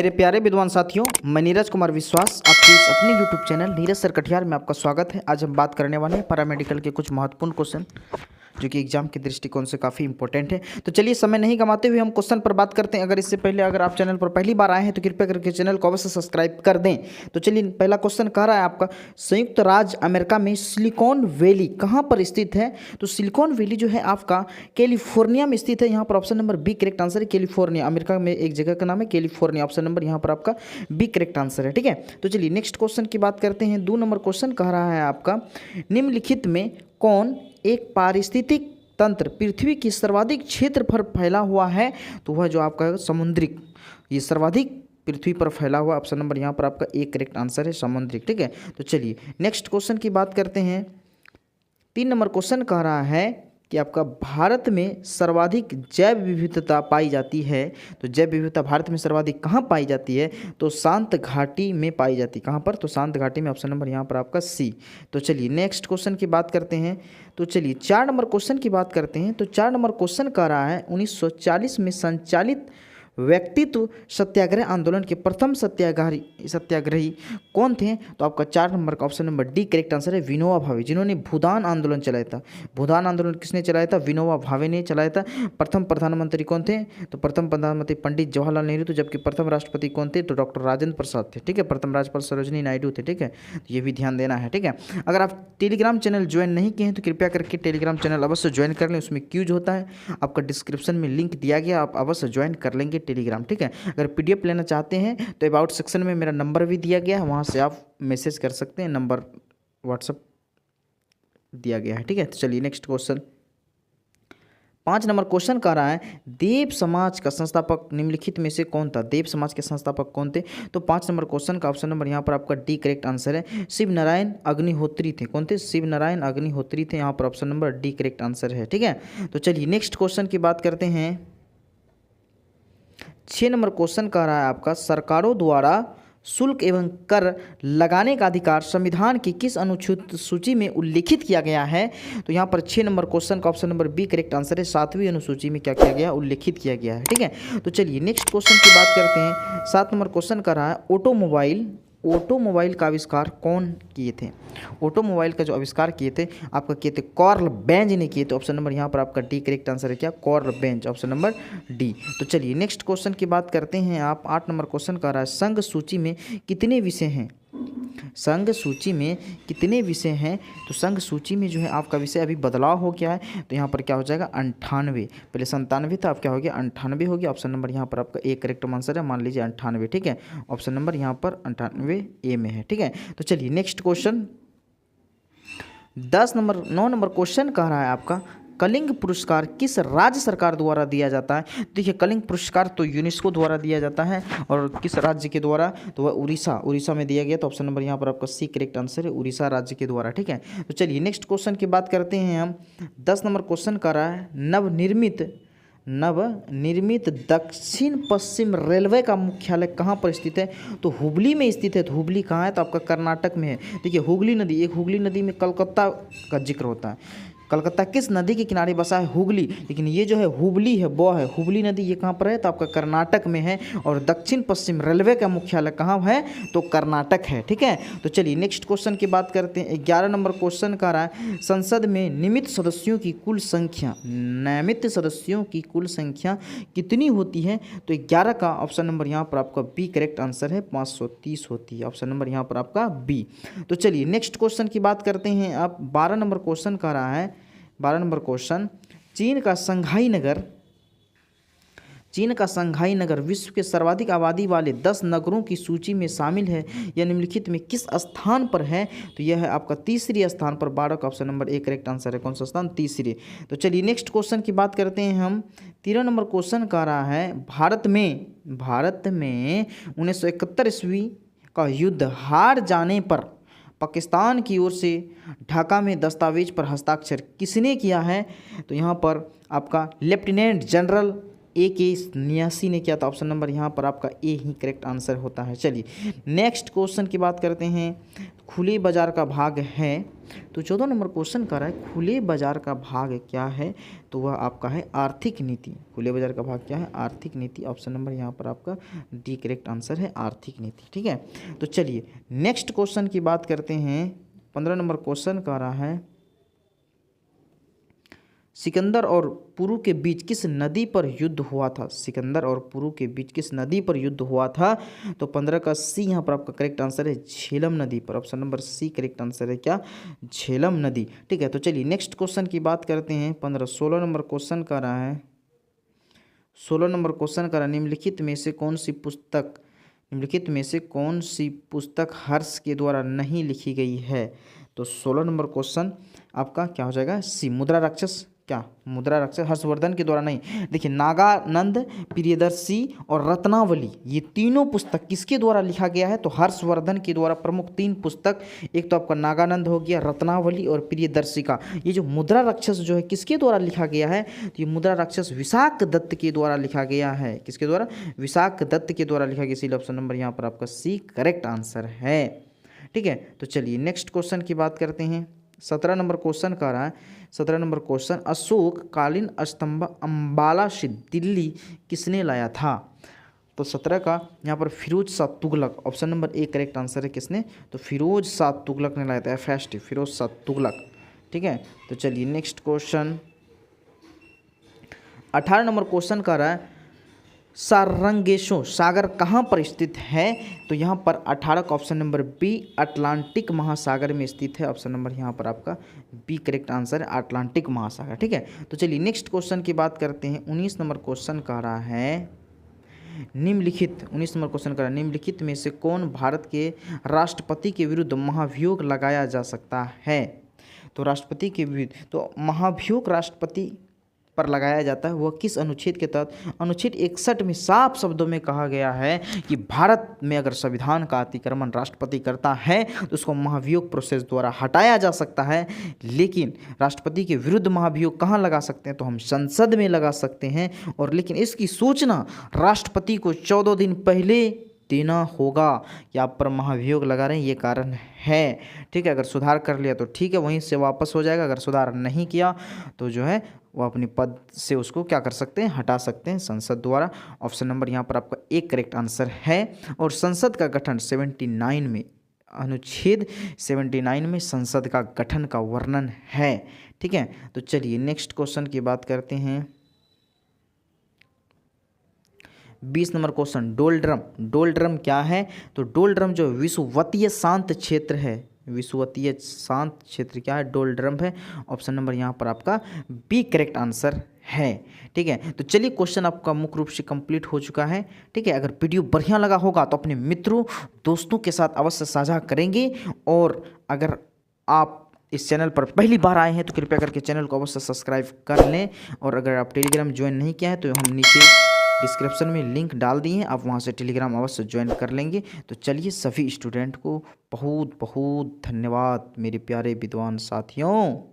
मेरे प्यारे विद्वान साथियों, मैं नीरज कुमार विश्वास आपके इस अपने YouTube channel Neeraj sir Katiyar में आपका स्वागत है। आज हम बात करने वाले हैं पैरामेडिकल के कुछ महत्वपूर्ण क्वेश्चन जो कि एग्जाम के दृष्टिकोण से काफ़ी इंपॉर्टेंट है। तो चलिए समय नहीं गंवाते हुए हम क्वेश्चन पर बात करते हैं। इससे पहले अगर आप चैनल पर पहली बार आए हैं तो कृपया करके चैनल को अवश्य सब्सक्राइब कर दें। तो चलिए पहला क्वेश्चन कह रहा है आपका, संयुक्त राज्य अमेरिका में सिलिकॉन वैली कहाँ पर स्थित है? तो सिलिकॉन वैली जो है आपका कैलिफोर्निया में स्थित है। यहाँ पर option number B correct answer है। कैलिफोर्निया अमेरिका में एक जगह का नाम है कैलिफोर्निया। ऑप्शन नंबर यहाँ पर आपका बी करेक्ट आंसर है। ठीक है, तो चलिए नेक्स्ट क्वेश्चन की बात करते हैं। 2 नंबर क्वेश्चन कह रहा है आपका, निम्नलिखित में कौन एक पारिस्थितिक तंत्र पृथ्वी की सर्वाधिक क्षेत्र पर फैला हुआ है? तो वह जो आपका समुद्रिक, ये सर्वाधिक पृथ्वी पर फैला हुआ। ऑप्शन नंबर यहाँ पर आपका एक करेक्ट आंसर है, समुद्रिक। ठीक है, तो चलिए नेक्स्ट क्वेश्चन की बात करते हैं। 3 नंबर क्वेश्चन कह रहा है कि आपका भारत में सर्वाधिक जैव विविधता पाई जाती है। तो जैव विविधता भारत में सर्वाधिक कहाँ पाई जाती है? तो शांत घाटी में पाई जाती है। कहाँ पर? तो शांत घाटी में। ऑप्शन नंबर यहाँ पर आपका सी। तो चलिए नेक्स्ट क्वेश्चन की बात करते हैं। तो चलिए 4 नंबर क्वेश्चन की बात करते हैं। तो 4 नंबर क्वेश्चन कह रहा है, 1940 में संचालित व्यक्तित्व सत्याग्रह आंदोलन के प्रथम सत्याग्रही कौन थे? तो आपका 4 नंबर का option number D correct answer है, विनोबा भावे, जिन्होंने भूदान आंदोलन चलाया था। भूदान आंदोलन किसने चलाया था? विनोबा भावे ने चलाया था। प्रथम प्रधानमंत्री कौन थे? तो प्रथम प्रधानमंत्री पंडित जवाहरलाल नेहरू थे। जबकि प्रथम राष्ट्रपति कौन थे? तो डॉक्टर राजेंद्र प्रसाद थे। ठीक है, प्रथम राज्यपाल सरोजिनी नायडू थे। ठीक है, तो ये भी ध्यान देना है। ठीक है, अगर आप टेलीग्राम चैनल ज्वाइन नहीं किए हैं तो कृपया करके टेलीग्राम चैनल अवश्य ज्वाइन कर लें। उसमें क्यूज होता है, आपका डिस्क्रिप्शन में लिंक दिया गया, आप अवश्य ज्वाइन कर लेंगे टेलीग्राम। ठीक है, अगर पीडीएफ लेना चाहते हैं तो अबाउट सेक्शन में मेरा नंबर भी दिया गया है, वहाँ से आप मैसेज कर सकते हैं, नंबर व्हाट्सएप दिया गया है। ठीक है, तो चलिए नेक्स्ट क्वेश्चन। 5 नंबर क्वेश्चन कह रहा है, देव समाज का संस्थापक निम्नलिखित में से कौन था? देव समाज के संस्थापक कौन थे? तो 5 नंबर क्वेश्चन का ऑप्शन नंबर यहाँ पर आपका डी करेक्ट आंसर है, शिव नारायण अग्निहोत्री थे। कौन थे? शिव नारायण अग्निहोत्री थे। यहाँ पर option number D correct answer है। ठीक है, तो चलिए नेक्स्ट क्वेश्चन की बात करते हैं। 6 नंबर क्वेश्चन कह रहा है आपका, सरकारों द्वारा शुल्क एवं कर लगाने का अधिकार संविधान की किस अनुच्छेद सूची में उल्लिखित किया गया है? तो यहाँ पर 6 नंबर क्वेश्चन का option number B correct answer है, 7वीं अनुसूची में क्या किया गया? उल्लिखित किया गया है। ठीक है, तो चलिए नेक्स्ट क्वेश्चन की बात करते हैं। 7 नंबर क्वेश्चन कर रहा है, ऑटोमोबाइल का आविष्कार कौन किए थे? ऑटोमोबाइल का जो आविष्कार किए थे आपका किए थे कार्ल बेंज ने किए थे। ऑप्शन नंबर यहाँ पर आपका डी करेक्ट आंसर है, क्या? Karl Benz. Option number D. तो चलिए नेक्स्ट क्वेश्चन की बात करते हैं। आप 8 नंबर क्वेश्चन कर रहा है, संघ सूची में कितने विषय हैं? संघ सूची में कितने विषय हैं? तो संघ सूची में जो है आपका विषय अभी बदलाव हो गया है, तो यहाँ पर क्या हो जाएगा? 98। पहले 97 था, अब क्या हो गया? 98 हो गया। ऑप्शन नंबर यहाँ पर आपका एक करेक्ट आंसर है, मान लीजिए 98। ठीक है, ऑप्शन नंबर यहाँ पर 98 ए में है। ठीक है, तो चलिए नेक्स्ट क्वेश्चन। 9 नंबर क्वेश्चन कह रहा है आपका, कलिंग पुरस्कार किस राज्य सरकार द्वारा दिया जाता है? देखिए, कलिंग पुरस्कार तो यूनेस्को द्वारा दिया जाता है, और किस राज्य के द्वारा? तो वह उड़ीसा में दिया गया। तो ऑप्शन नंबर यहाँ पर आपका सी करेक्ट आंसर है, उड़ीसा राज्य के द्वारा। ठीक है, तो चलिए नेक्स्ट क्वेश्चन की बात करते हैं हम। 10 नंबर क्वेश्चन कर रहा है, नवनिर्मित दक्षिण पश्चिम रेलवे का मुख्यालय कहाँ पर स्थित है? तो हुबली में स्थित है। तो हुबली कहाँ है? तो आपका कर्नाटक में है। देखिए, हुगली नदी में कलकत्ता का जिक्र होता है। कलकत्ता किस नदी के किनारे बसा है? हुगली। लेकिन ये जो है हुबली है, वो है हुबली नदी, ये कहाँ पर है? तो आपका कर्नाटक में है। और दक्षिण पश्चिम रेलवे का मुख्यालय कहाँ है? तो कर्नाटक है। ठीक है, तो चलिए नेक्स्ट क्वेश्चन की बात करते हैं। 11 नंबर क्वेश्चन का रहा है, संसद में नियमित सदस्यों की कुल संख्या कितनी होती है? तो 11 का ऑप्शन नंबर यहाँ पर आपका बी करेक्ट आंसर है, 530 होती है। ऑप्शन नंबर यहाँ पर आपका बी। तो चलिए नेक्स्ट क्वेश्चन की बात करते हैं। आप 12 नंबर क्वेश्चन का रहा है, 12 नंबर क्वेश्चन, चीन का संघाई नगर विश्व के सर्वाधिक आबादी वाले 10 नगरों की सूची में शामिल है। यह निम्नलिखित में किस स्थान पर है? तो यह है आपका तीसरी स्थान पर। 12 का ऑप्शन नंबर एक करेक्ट आंसर है। कौन सा स्थान? तीसरी। तो चलिए नेक्स्ट क्वेश्चन की बात करते हैं हम। 13 नंबर क्वेश्चन का रहा है, भारत में 1971 ईस्वी का युद्ध हार जाने पर पाकिस्तान की ओर से ढाका में दस्तावेज पर हस्ताक्षर किसने किया है? तो यहाँ पर आपका लेफ्टिनेंट जनरल AK न्यासी ने किया था। ऑप्शन नंबर यहाँ पर आपका ए ही करेक्ट आंसर होता है। चलिए नेक्स्ट क्वेश्चन की बात करते हैं। खुले बाजार का भाग है, तो 14 नंबर क्वेश्चन कर रहा है खुले बाजार का भाग क्या है, तो वह आपका है आर्थिक नीति। खुले बाजार का भाग क्या है? आर्थिक नीति। ऑप्शन नंबर यहाँ पर आपका डी करेक्ट आंसर है, आर्थिक नीति। ठीक है, तो चलिए नेक्स्ट क्वेश्चन की बात करते हैं। 15 नंबर क्वेश्चन कह रहा है सिकंदर और पुरु के बीच किस नदी पर युद्ध हुआ था? सिकंदर और पुरु के बीच किस नदी पर युद्ध हुआ था? तो 15 का सी यहाँ पर आपका करेक्ट आंसर है झेलम नदी पर। Option number C correct answer है क्या? झेलम नदी। ठीक है, तो चलिए नेक्स्ट क्वेश्चन की बात करते हैं। 16 नंबर क्वेश्चन का रहा है 16 नंबर क्वेश्चन का निम्नलिखित में से कौन सी पुस्तक हर्ष के द्वारा नहीं लिखी गई है? तो 16 नंबर क्वेश्चन आपका क्या हो जाएगा? सी मुद्रा राक्षस। क्या? मुद्रा राक्षस हर्षवर्धन के द्वारा नहीं। देखिए नागानंद, प्रियदर्शी और रत्नावली, ये तीनों पुस्तक किसके द्वारा लिखा गया है? तो हर्षवर्धन के द्वारा। प्रमुख 3 पुस्तक, एक तो आपका नागानंद हो गया, रत्नावली और प्रियदर्शी का। ये जो मुद्रा राक्षस जो है किसके द्वारा लिखा गया है? तो ये मुद्रा राक्षस विशाख दत्त के द्वारा लिखा गया है। किसके द्वारा? विशाख दत्त के द्वारा लिखा गया। इसीलिए ऑप्शन नंबर यहाँ पर आपका सी करेक्ट आंसर है। ठीक है, तो चलिए नेक्स्ट क्वेश्चन की बात करते हैं। 17 नंबर क्वेश्चन का रहा है 17 नंबर क्वेश्चन अशोक कालीन स्तंभ अंबाला से दिल्ली किसने लाया था? तो 17 का यहाँ पर Firoz Shah Tughlaq. Option number A correct answer है। किसने? तो फिरोज शाह तुगलक ने लाया था। फर्स्ट फिरोज शाह तुगलक। ठीक है, तो चलिए नेक्स्ट क्वेश्चन 18 नंबर क्वेश्चन का रहा है सारंगेशो सागर कहाँ पर स्थित है? तो यहाँ पर 18 का ऑप्शन नंबर बी अटलांटिक महासागर में स्थित है। ऑप्शन नंबर यहाँ पर आपका बी करेक्ट आंसर है, अटलांटिक महासागर। ठीक है, तो चलिए नेक्स्ट क्वेश्चन की बात करते हैं। 19 नंबर क्वेश्चन कह रहा है निम्नलिखित में से कौन भारत के राष्ट्रपति के विरुद्ध महाभियोग लगाया जा सकता है? तो राष्ट्रपति के विरुद्ध तो महाभियोग राष्ट्रपति पर लगाया जाता है, वह किस अनुच्छेद के तहत? अनुच्छेद 61 में साफ शब्दों में कहा गया है कि भारत में अगर संविधान का अतिक्रमण राष्ट्रपति करता है तो उसको महाभियोग प्रोसेस द्वारा हटाया जा सकता है। लेकिन राष्ट्रपति के विरुद्ध महाभियोग कहाँ लगा सकते हैं? तो हम संसद में लगा सकते हैं। और लेकिन इसकी सूचना राष्ट्रपति को 14 दिन पहले देना होगा कि आप पर महाभियोग लगा रहे हैं, ये कारण है। ठीक है, अगर सुधार कर लिया तो ठीक है, वहीं से वापस हो जाएगा। अगर सुधार नहीं किया तो जो है वो अपने पद से उसको क्या कर सकते हैं? हटा सकते हैं संसद द्वारा। ऑप्शन नंबर यहाँ पर आपका एक करेक्ट आंसर है। और संसद का गठन 79 में, अनुच्छेद 79 में संसद का गठन का वर्णन है। ठीक है, तो चलिए नेक्स्ट क्वेश्चन की बात करते हैं। 20 नंबर क्वेश्चन डोल ड्रम क्या है? तो डोल ड्रम जो विषुवतीय शांत क्षेत्र है, विषुवतीय शांत क्षेत्र क्या है? डोल ड्रम है। ऑप्शन नंबर यहाँ पर आपका बी करेक्ट आंसर है। ठीक है, तो चलिए क्वेश्चन आपका मुख्य रूप से कंप्लीट हो चुका है। ठीक है, अगर वीडियो बढ़िया लगा होगा तो अपने मित्रों दोस्तों के साथ अवश्य साझा करेंगे। और अगर आप इस चैनल पर पहली बार आए हैं तो कृपया करके चैनल को अवश्य सब्सक्राइब कर लें। और अगर आप टेलीग्राम ज्वाइन नहीं किया है तो हम नीचे डिस्क्रिप्शन में लिंक डाल दिए हैं, आप वहां से टेलीग्राम अवश्य ज्वाइन कर लेंगे। तो चलिए सभी स्टूडेंट को बहुत बहुत धन्यवाद मेरे प्यारे विद्वान साथियों।